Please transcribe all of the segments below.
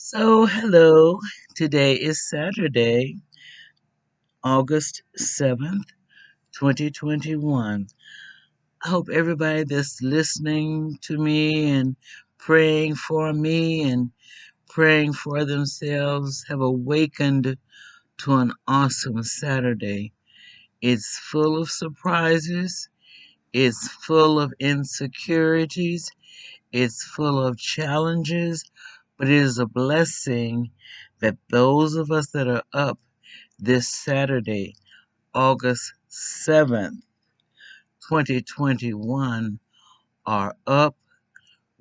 Hello. Today is Saturday, August 7th, 2021. I hope everybody that's listening to me and praying for me and praying for themselves have awakened to an awesome Saturday. It's full of surprises, it's full of insecurities, it's full of challenges, but it is a blessing that those of us that are up this Saturday, August 7th, 2021, are up,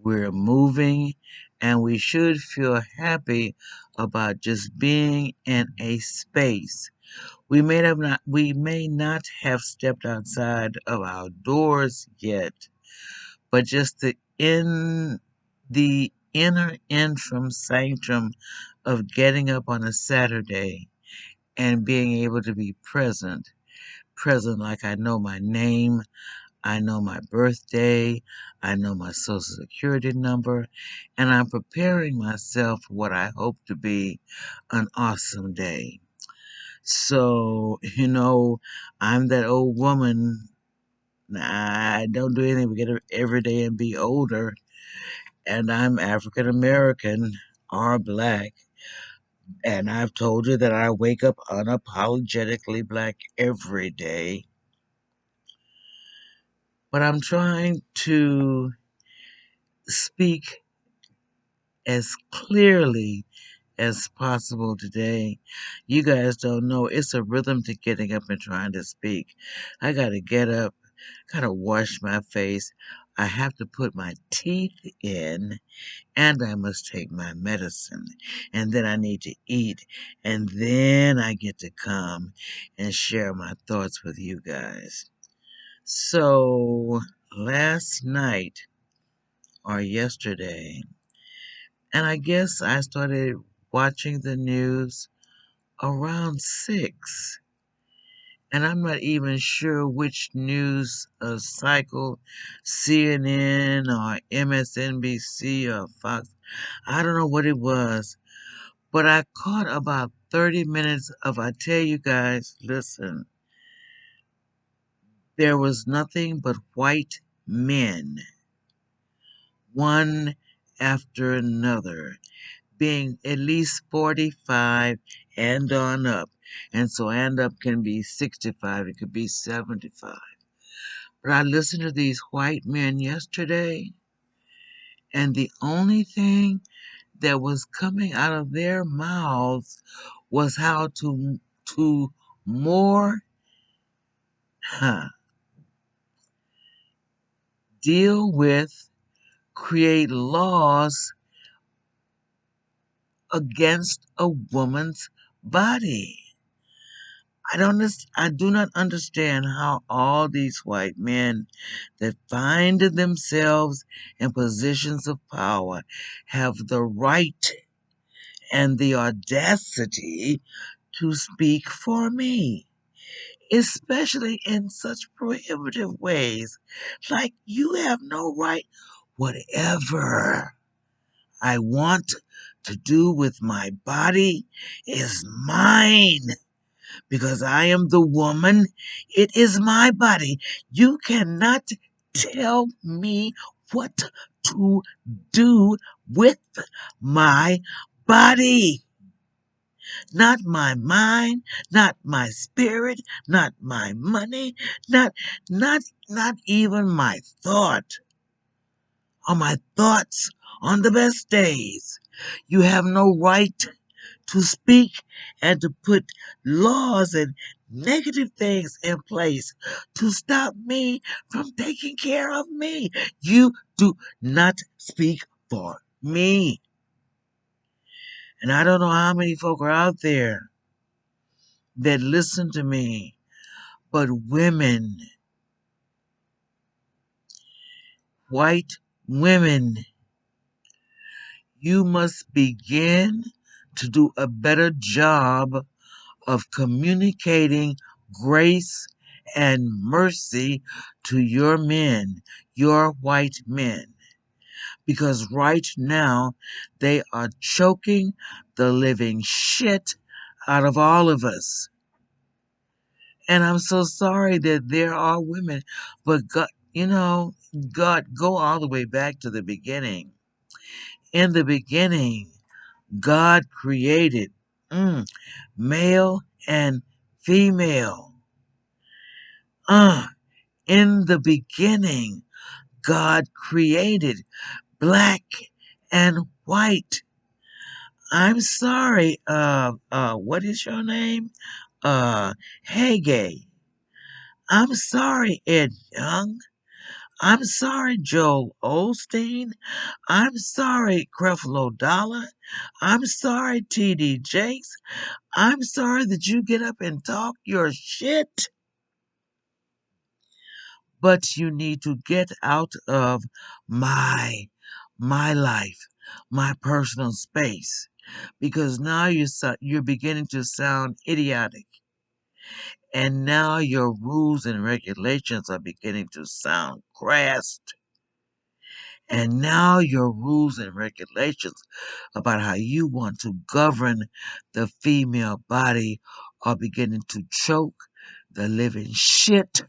we're moving, and we should feel happy about just being in a space. We may not have stepped outside of our doors yet, but just the inner interim sanctum of getting up on a Saturday and being able to be present like I know my name, I know my birthday, I know my social security number, and I'm preparing myself for what I hope to be an awesome day. I'm that old woman. I don't do anything but get up every day and be older, and I'm African American or black, and I've told you that I wake up unapologetically black every day. But I'm trying to speak as clearly as possible today. You guys don't know, it's a rhythm to getting up and trying to speak. I gotta get up, gotta wash my face. I have to put my teeth in, and I must take my medicine. And then I need to eat, and then I get to come and share my thoughts with you guys. So, last night or yesterday, and I guess I started watching the news around 6. And I'm not even sure which news cycle, CNN or MSNBC or Fox. I don't know what it was, but I caught about 30 minutes of, I tell you guys, listen, there was nothing but white men, one after another, being at least 45 and on up. And so and up can be 65, it could be 75. But I listened to these white men yesterday, and the only thing that was coming out of their mouths was how to more huh, deal with, create laws against a woman's body. I do not understand how all these white men that find themselves in positions of power have the right and the audacity to speak for me, especially in such prohibitive ways. Like, you have no right, whatever I want to do with my body is mine. Because I am the woman, it is my body. You cannot tell me what to do with my body. Not my mind, not my spirit, not my money, not not not even my thought or my thoughts on the best days. You have no right to speak and to put laws and negative things in place to stop me from taking care of me. You do not speak for me. And I don't know how many folk are out there that listen to me, but women, white women, you must begin to do a better job of communicating grace and mercy to your men, your white men. because right now they are choking the living shit out of all of us. And I'm so sorry that there are women, but God, God, go all the way back to the beginning. In the beginning, God created male and female. Uh, in the beginning, God created black and white. I'm sorry, what is your name? Hagay. I'm sorry, Ed Young. I'm sorry, Joel Osteen. I'm sorry, Creflo Dollar. I'm sorry, TD Jakes. I'm sorry that you get up and talk your shit, but you need to get out of my my life, my personal space, because now you're beginning to sound idiotic, and now your rules and regulations are beginning to sound crass, and now your rules and regulations about how you want to govern the female body are beginning to choke the living shit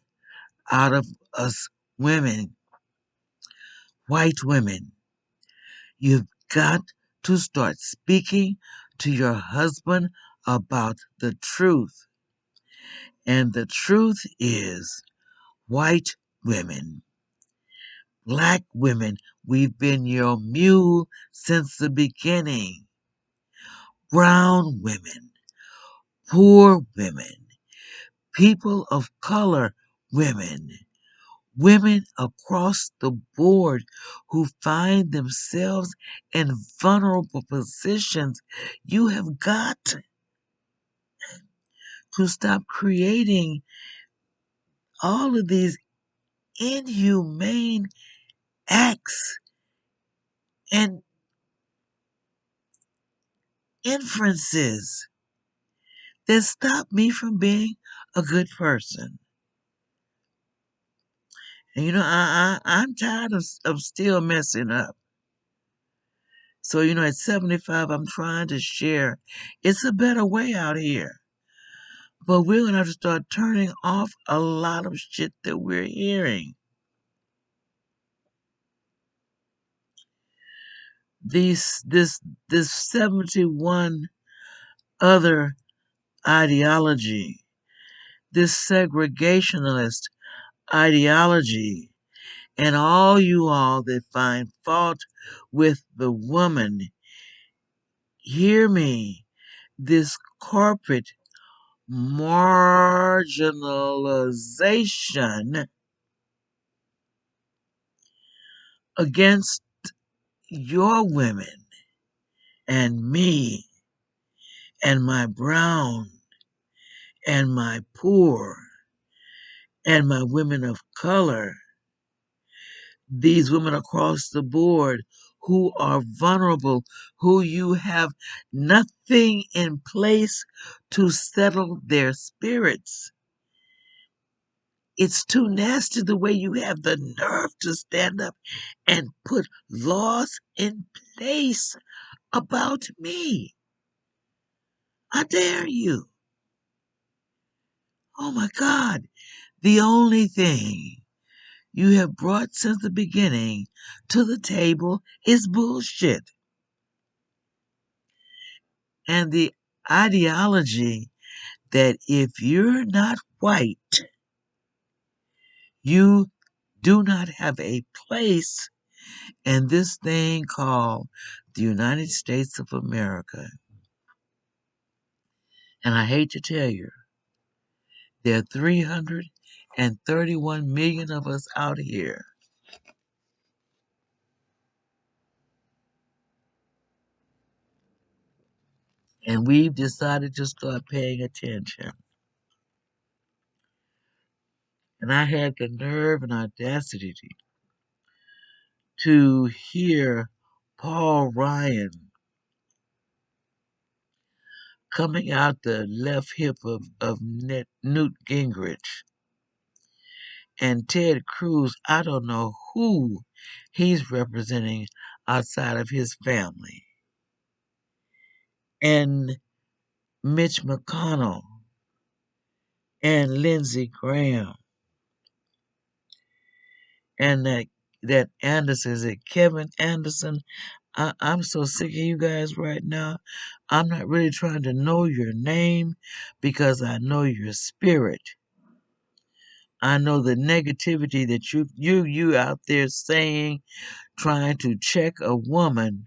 out of us women, white women. You've got to start speaking to your husband about the truth. And the truth is, white women, black women, we've been your mule since the beginning. Brown women, poor women, people of color women, women across the board who find themselves in vulnerable positions. You have got to stop creating all of these inhumane acts and inferences that stop me from being a good person. And I'm tired of still messing up. So, at 75, I'm trying to share. It's a better way out here. But we're going to have to start turning off a lot of shit that we're hearing. This 71 other ideology, this segregationalist ideology, and all you all that find fault with the woman, hear me, this corporate marginalization against your women and me and my brown and my poor and my women of color, these women across the board who are vulnerable, who you have nothing in place to settle their spirits. It's too nasty the way you have the nerve to stand up and put laws in place about me. I dare you. Oh my God. The only thing you have brought since the beginning to the table is bullshit. And the ideology that if you're not white, you do not have a place in this thing called the United States of America. And I hate to tell you, there are 331 million of us out here. And we've decided to start paying attention. And I had the nerve and audacity to hear Paul Ryan coming out the left hip of Newt Gingrich and Ted Cruz. I don't know who he's representing outside of his family. And Mitch McConnell and Lindsey Graham and that Anderson, is it Kevin Anderson? I'm so sick of you guys right now. I'm not really trying to know your name because I know your spirit. I know the negativity that you out there saying, trying to check a woman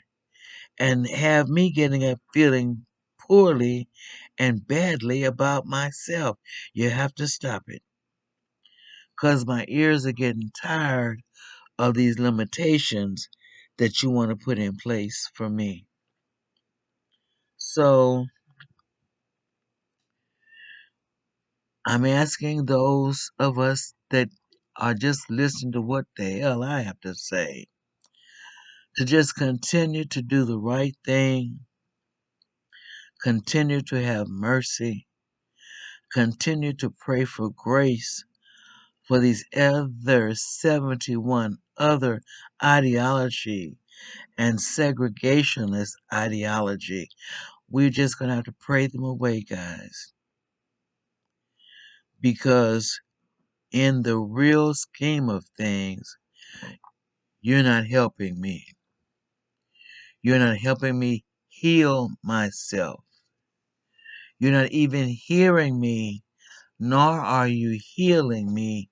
and have me getting up feeling poorly and badly about myself. You have to stop it because my ears are getting tired of these limitations that you want to put in place for me. So I'm asking those of us that are just listening to what the hell I have to say to just continue to do the right thing, continue to have mercy, continue to pray for grace for these other 71 other ideology and segregationist ideology. We're just going to have to pray them away, guys, because in the real scheme of things, you're not helping me. You're not helping me heal myself. You're not even hearing me, nor are you healing me,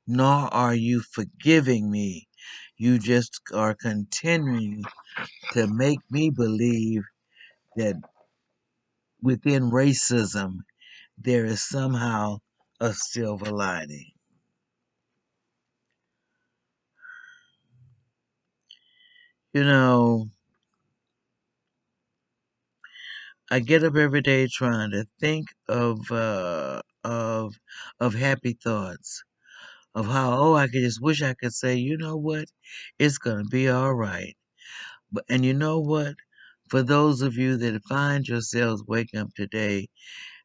nor are you forgiving me. You just are continuing to make me believe that within racism there is somehow a silver lining. You know, I get up every day trying to think of happy thoughts of how I could just wish I could say, you know what, it's gonna be all right. But and you know what, for those of you that find yourselves waking up today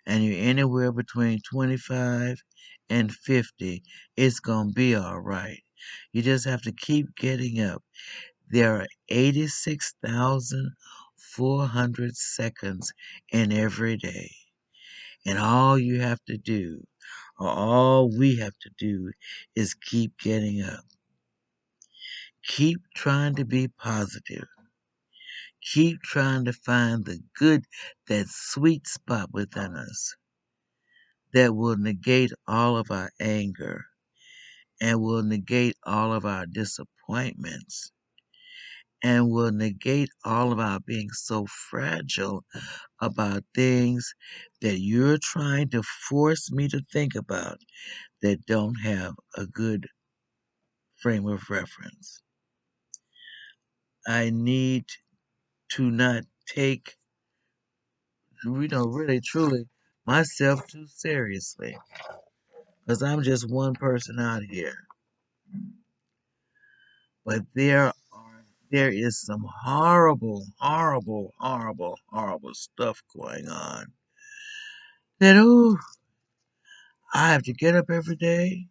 and you're anywhere between 25 and 50, it's gonna be all right. You just have to keep getting up. There are 86,400 seconds in every day. And all you have to do, or all we have to do, is keep getting up. Keep trying to be positive. Keep trying to find the good, that sweet spot within us that will negate all of our anger and will negate all of our disappointments and will negate all of our being so fragile about things that you're trying to force me to think about that don't have a good frame of reference. I need to not take, really truly myself too seriously because I'm just one person out here. But there is some horrible, horrible, horrible, horrible stuff going on that, I have to get up every day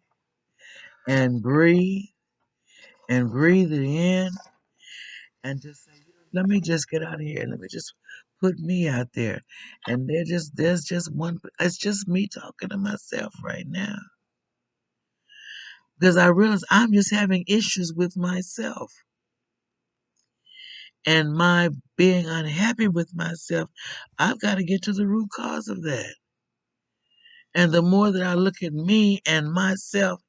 and breathe it in and just say, let me just get out of here. Let me just put me out there. And there's just one, it's just me talking to myself right now. Because I realize I'm just having issues with myself. And my being unhappy with myself, I've got to get to the root cause of that. And the more that I look at me and myself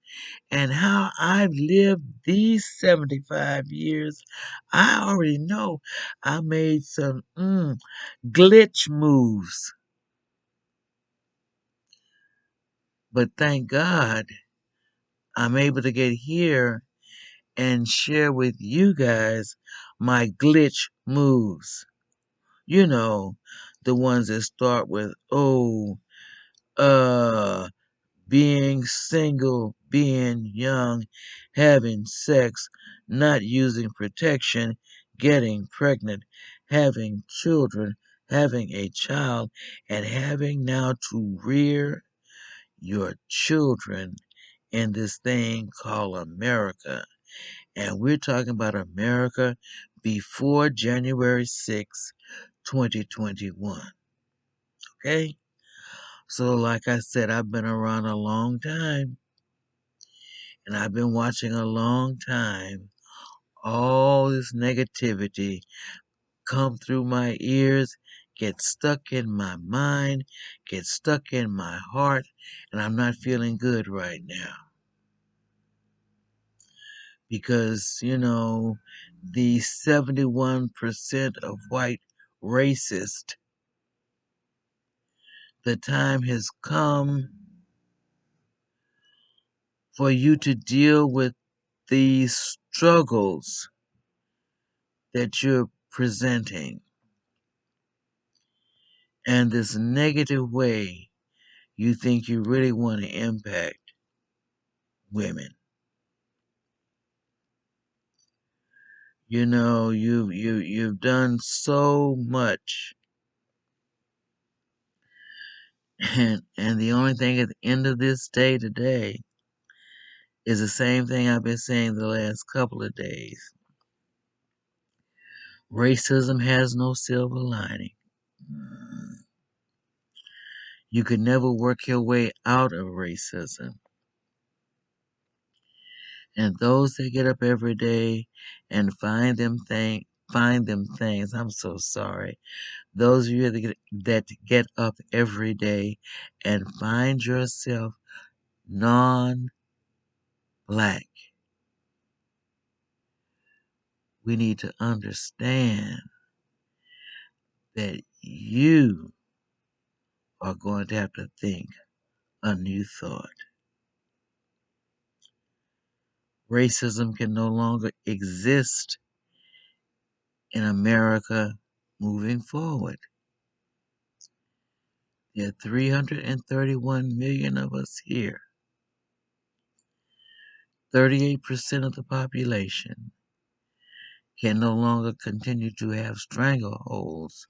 and how I've lived these 75 years, I already know I made some glitch moves. But thank God I'm able to get here and share with you guys my glitch moves. You know, the ones that start with, uh, being single, being young, having sex, not using protection, getting pregnant, having children, having a child, and having now to rear your children in this thing called America. And we're talking about America before January 6, 2021. Okay? So, like I said, I've been around a long time, and I've been watching a long time all this negativity come through my ears, get stuck in my mind, get stuck in my heart, and I'm not feeling good right now. Because, the 71% of white racist, the time has come for you to deal with these struggles that you're presenting and this negative way you think you really want to impact women. You've done so much, and the only thing at the end of this day today is the same thing I've been saying the last couple of days. Racism has no silver lining. You could never work your way out of racism. And those that get up every day and find them things, I'm so sorry. Those of you that get up every day and find yourself non-black, we need to understand that you are going to have to think a new thought. Racism can no longer exist in America moving forward. There are 331 million of us here. 38% of the population can no longer continue to have strangleholds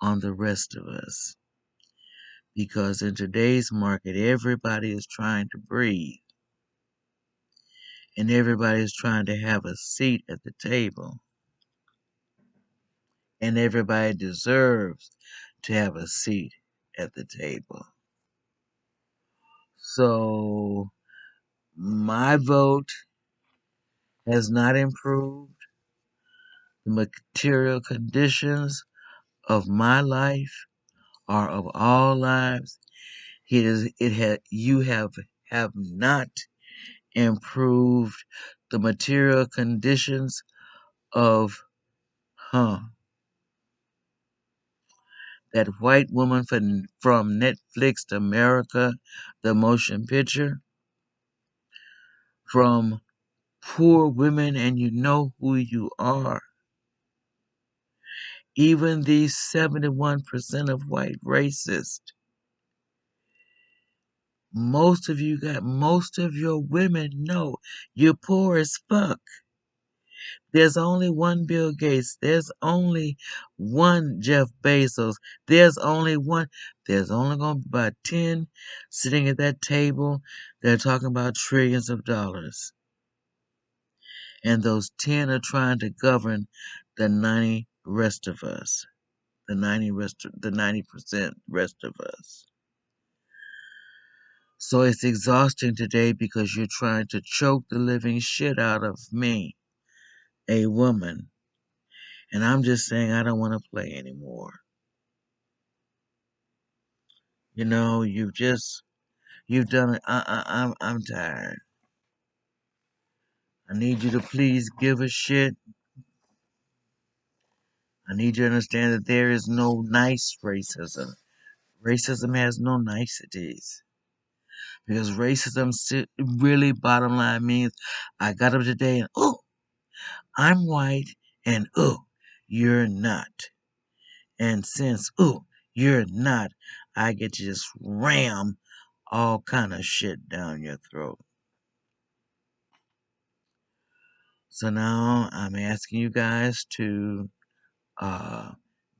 on the rest of us. Because in today's market, everybody is trying to breathe. And everybody is trying to have a seat at the table. And everybody deserves to have a seat at the table. So my vote has not improved the material conditions of my life or of all lives. You have not improved the material conditions of that white woman from Netflix to America, the motion picture, from poor women, and you know who you are. Even these 71% of white racists, most of your women know you're poor as fuck. There's only one Bill Gates. There's only one Jeff Bezos. There's only going to be about 10 sitting at that table. They're talking about trillions of dollars. And those 10 are trying to govern the 90 rest of us. The 90% rest of us. So it's exhausting today because you're trying to choke the living shit out of me, a woman. And I'm just saying I don't want to play anymore. You've done it. I'm tired. I need you to please give a shit. I need you to understand that there is no nice racism. Racism has no niceties. Because racism really bottom line means I got up today and, oh, I'm white and, oh, you're not. And since, oh, you're not, I get to just ram all kind of shit down your throat. So now I'm asking you guys to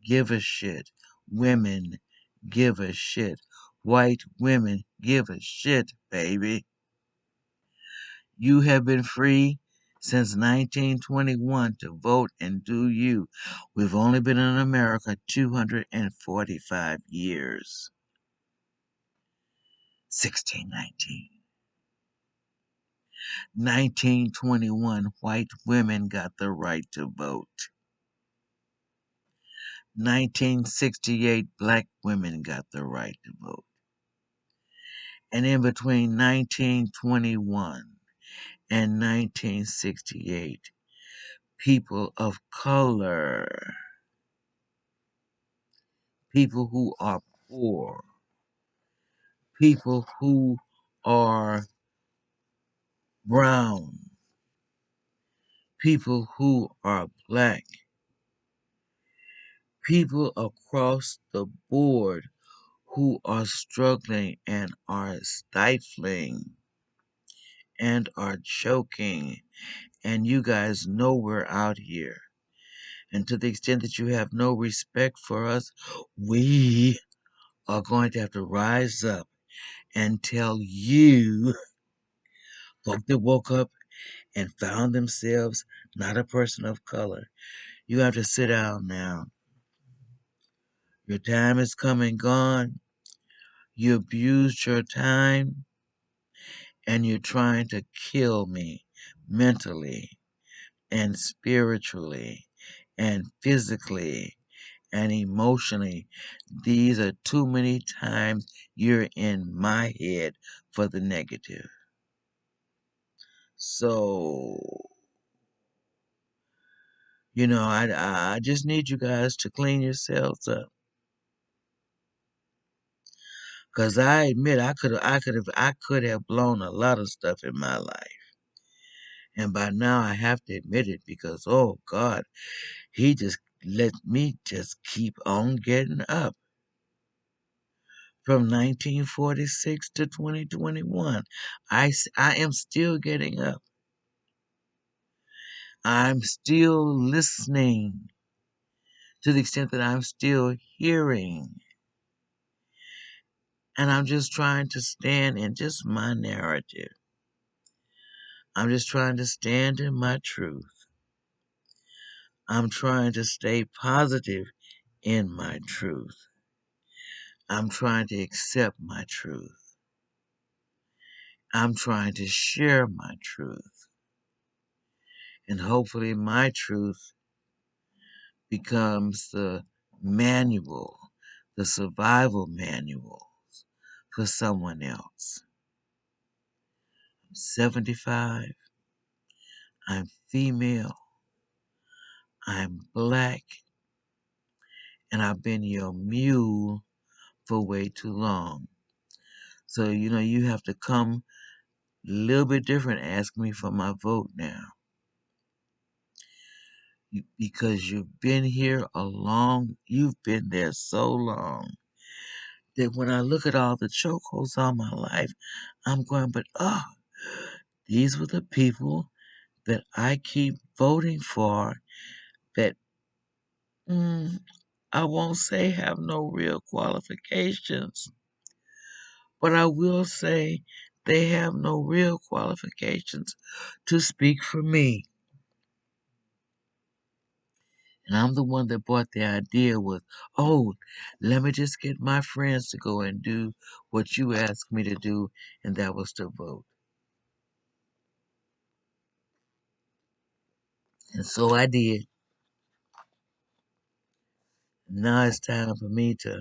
give a shit. Women, give a shit. White women, give a shit, baby. You have been free since 1921 to vote and do you. We've only been in America 245 years. 1619. 1921, white women got the right to vote. 1968, black women got the right to vote. And in between 1921 and 1968, people of color, people who are poor, people who are brown, people who are black, people across the board who are struggling and are stifling and are choking. And you guys know we're out here. And to the extent that you have no respect for us, we are going to have to rise up and tell you, folk that woke up and found themselves not a person of color, you have to sit down now. Your time is come and gone. You abused your time, and you're trying to kill me mentally and spiritually and physically and emotionally. These are too many times you're in my head for the negative. So, I just need you guys to clean yourselves up. Cause I admit I could have blown a lot of stuff in my life. And by now I have to admit it because oh God, he just let me just keep on getting up. From 1946 to 2021, I am still getting up. I'm still listening to the extent that I'm still hearing. And I'm just trying to stand in just my narrative. I'm just trying to stand in my truth. I'm trying to stay positive in my truth. I'm trying to accept my truth. I'm trying to share my truth. And hopefully my truth becomes the manual, the survival manual for someone else. I'm 75. I'm female. I'm black. And I've been your mule for way too long. So, you have to come a little bit different, ask me for my vote now. Because you've been here you've been there so long that when I look at all the chokeholds all my life, I'm going, but these were the people that I keep voting for that I won't say have no real qualifications, but I will say they have no real qualifications to speak for me. And I'm the one that brought the idea with, oh, let me just get my friends to go and do what you asked me to do, and that was to vote. And so I did. Now it's time for me to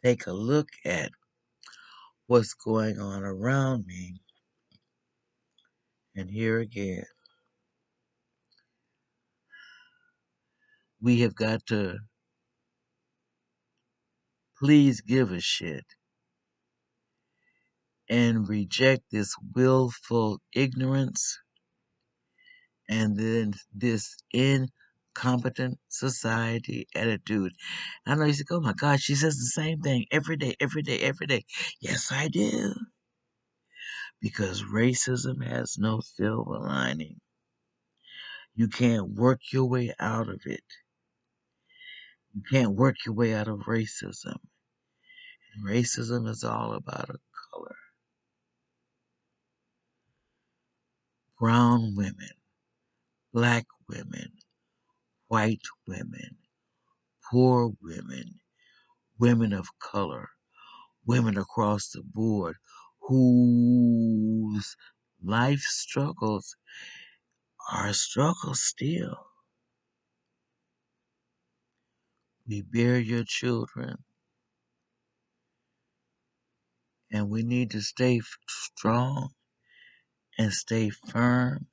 take a look at what's going on around me. And here again, we have got to please give a shit and reject this willful ignorance and then this incompetent society attitude. I know you say, oh my God, she says the same thing every day, every day, every day. Yes, I do. Because racism has no silver lining. You can't work your way out of it. You can't work your way out of racism. And racism is all about a color. brown women, black women, white women, poor women, women of color, women across the board whose life struggles are struggles still. We bear your children, and we need to stay strong and stay firm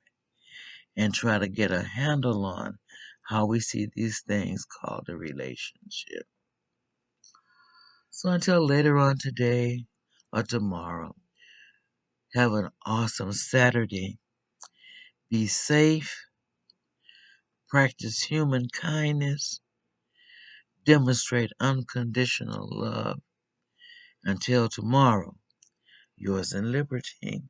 and try to get a handle on how we see these things called a relationship. So until later on today or tomorrow, have an awesome Saturday. Be safe, practice human kindness, demonstrate unconditional love. Until tomorrow, yours in liberty.